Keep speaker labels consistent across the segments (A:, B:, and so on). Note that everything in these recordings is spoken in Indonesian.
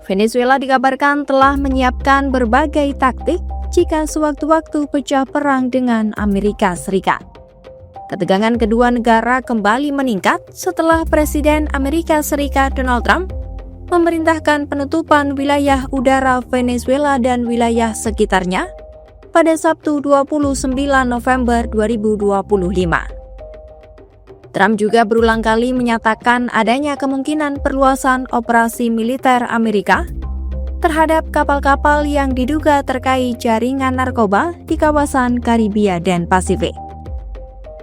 A: Venezuela dikabarkan telah menyiapkan berbagai taktik jika sewaktu-waktu pecah perang dengan Amerika Serikat. Ketegangan kedua negara kembali meningkat setelah Presiden Amerika Serikat Donald Trump memerintahkan penutupan wilayah udara Venezuela dan wilayah sekitarnya pada Sabtu 29 November 2025. Trump juga berulang kali menyatakan adanya kemungkinan perluasan operasi militer Amerika terhadap kapal-kapal yang diduga terkait jaringan narkoba di kawasan Karibia dan Pasifik.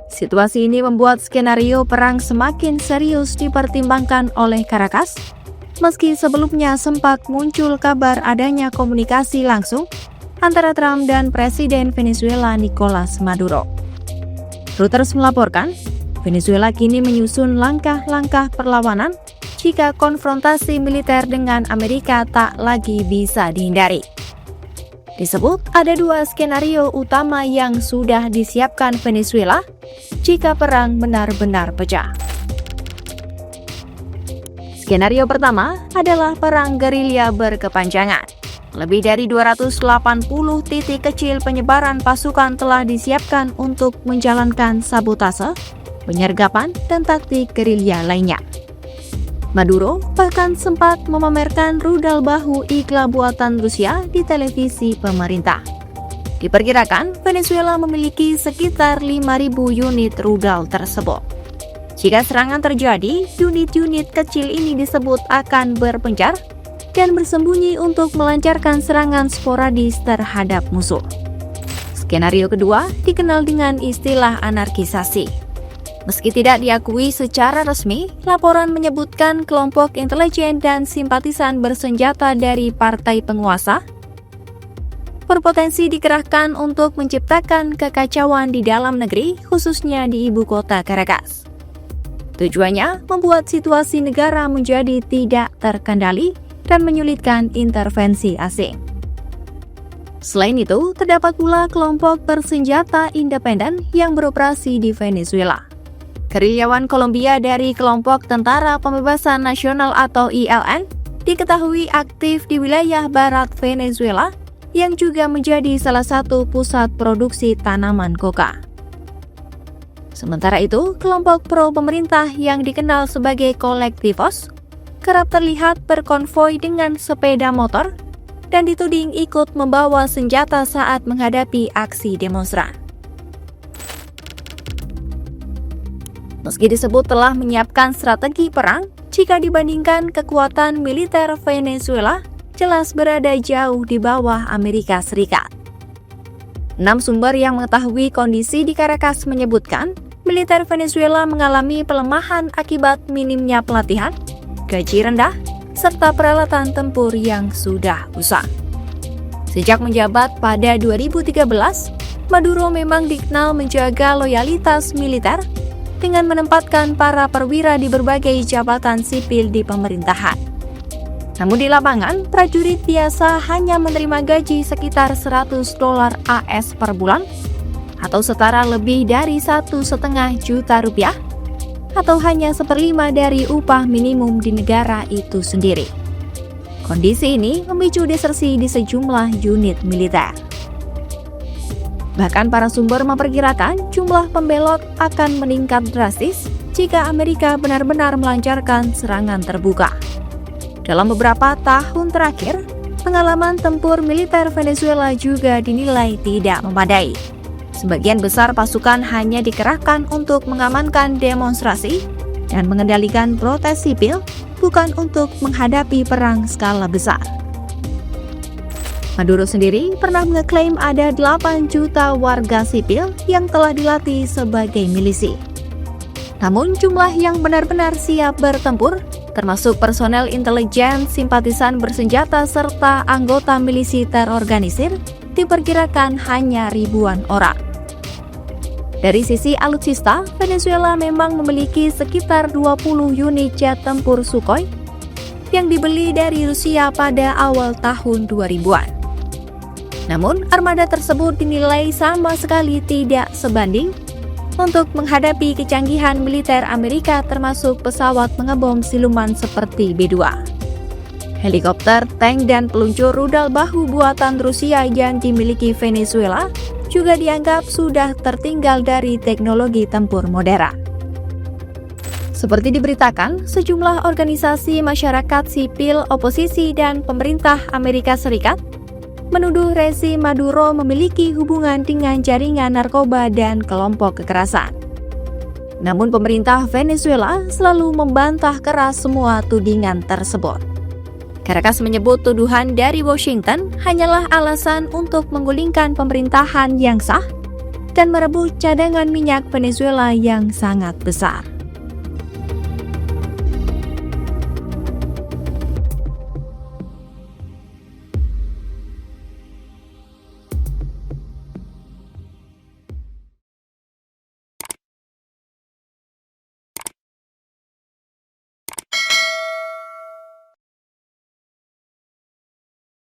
A: Situasi ini membuat skenario perang semakin serius dipertimbangkan oleh Caracas, meski sebelumnya sempat muncul kabar adanya komunikasi langsung antara Trump dan Presiden Venezuela Nicolas Maduro. Reuters melaporkan, Venezuela kini menyusun langkah-langkah perlawanan jika konfrontasi militer dengan Amerika tak lagi bisa dihindari. Disebut ada dua skenario utama yang sudah disiapkan Venezuela jika perang benar-benar pecah. Skenario pertama adalah perang gerilya berkepanjangan. Lebih dari 280 titik kecil penyebaran pasukan telah disiapkan untuk menjalankan sabotase, penyergapan, dan taktik gerilya lainnya. Maduro bahkan sempat memamerkan rudal bahu ikla buatan Rusia di televisi pemerintah. Diperkirakan Venezuela memiliki sekitar 5.000 unit rudal tersebut. Jika serangan terjadi, unit-unit kecil ini disebut akan berpencar dan bersembunyi untuk melancarkan serangan sporadis terhadap musuh. Skenario kedua dikenal dengan istilah anarkisasi. Meski tidak diakui secara resmi, laporan menyebutkan kelompok intelijen dan simpatisan bersenjata dari partai penguasa berpotensi dikerahkan untuk menciptakan kekacauan di dalam negeri, khususnya di ibu kota Caracas. Tujuannya membuat situasi negara menjadi tidak terkendali dan menyulitkan intervensi asing. Selain itu, terdapat pula kelompok bersenjata independen yang beroperasi di Venezuela. Gerilyawan Kolombia dari kelompok Tentara Pembebasan Nasional atau ELN diketahui aktif di wilayah barat Venezuela yang juga menjadi salah satu pusat produksi tanaman koka. Sementara itu, kelompok pro-pemerintah yang dikenal sebagai Kolektivos kerap terlihat berkonvoi dengan sepeda motor dan dituding ikut membawa senjata saat menghadapi aksi demonstran. Meski disebut telah menyiapkan strategi perang, jika dibandingkan kekuatan militer Venezuela, jelas berada jauh di bawah Amerika Serikat. 6 sumber yang mengetahui kondisi di Caracas menyebutkan, militer Venezuela mengalami pelemahan akibat minimnya pelatihan, gaji rendah, serta peralatan tempur yang sudah usang. Sejak menjabat pada 2013, Maduro memang dikenal menjaga loyalitas militer dengan menempatkan para perwira di berbagai jabatan sipil di pemerintahan. Namun di lapangan, prajurit biasa hanya menerima gaji sekitar $100 AS per bulan atau setara lebih dari 1,5 juta rupiah atau hanya 1/5 dari upah minimum di negara itu sendiri. Kondisi ini memicu desersi di sejumlah unit militer. Bahkan para sumber memperkirakan jumlah pembelot akan meningkat drastis jika Amerika benar-benar melancarkan serangan terbuka. Dalam beberapa tahun terakhir, pengalaman tempur militer Venezuela juga dinilai tidak memadai. Sebagian besar pasukan hanya dikerahkan untuk mengamankan demonstrasi dan mengendalikan protes sipil, bukan untuk menghadapi perang skala besar. Maduro sendiri pernah mengeklaim ada 8 juta warga sipil yang telah dilatih sebagai milisi. Namun jumlah yang benar-benar siap bertempur, termasuk personel intelijen, simpatisan bersenjata, serta anggota milisi terorganisir, diperkirakan hanya ribuan orang. Dari sisi alutsista, Venezuela memang memiliki sekitar 20 unit jet tempur Sukhoi yang dibeli dari Rusia pada awal tahun 2000-an. Namun, armada tersebut dinilai sama sekali tidak sebanding untuk menghadapi kecanggihan militer Amerika termasuk pesawat pengebom siluman seperti B-2. Helikopter, tank, dan peluncur rudal bahu buatan Rusia yang dimiliki Venezuela juga dianggap sudah tertinggal dari teknologi tempur modern. Seperti diberitakan, sejumlah organisasi masyarakat sipil, oposisi, dan pemerintah Amerika Serikat menuduh rezim Maduro memiliki hubungan dengan jaringan narkoba dan kelompok kekerasan. Namun pemerintah Venezuela selalu membantah keras semua tudingan tersebut. Caracas menyebut tuduhan dari Washington hanyalah alasan untuk menggulingkan pemerintahan yang sah dan merebut cadangan minyak Venezuela yang sangat besar.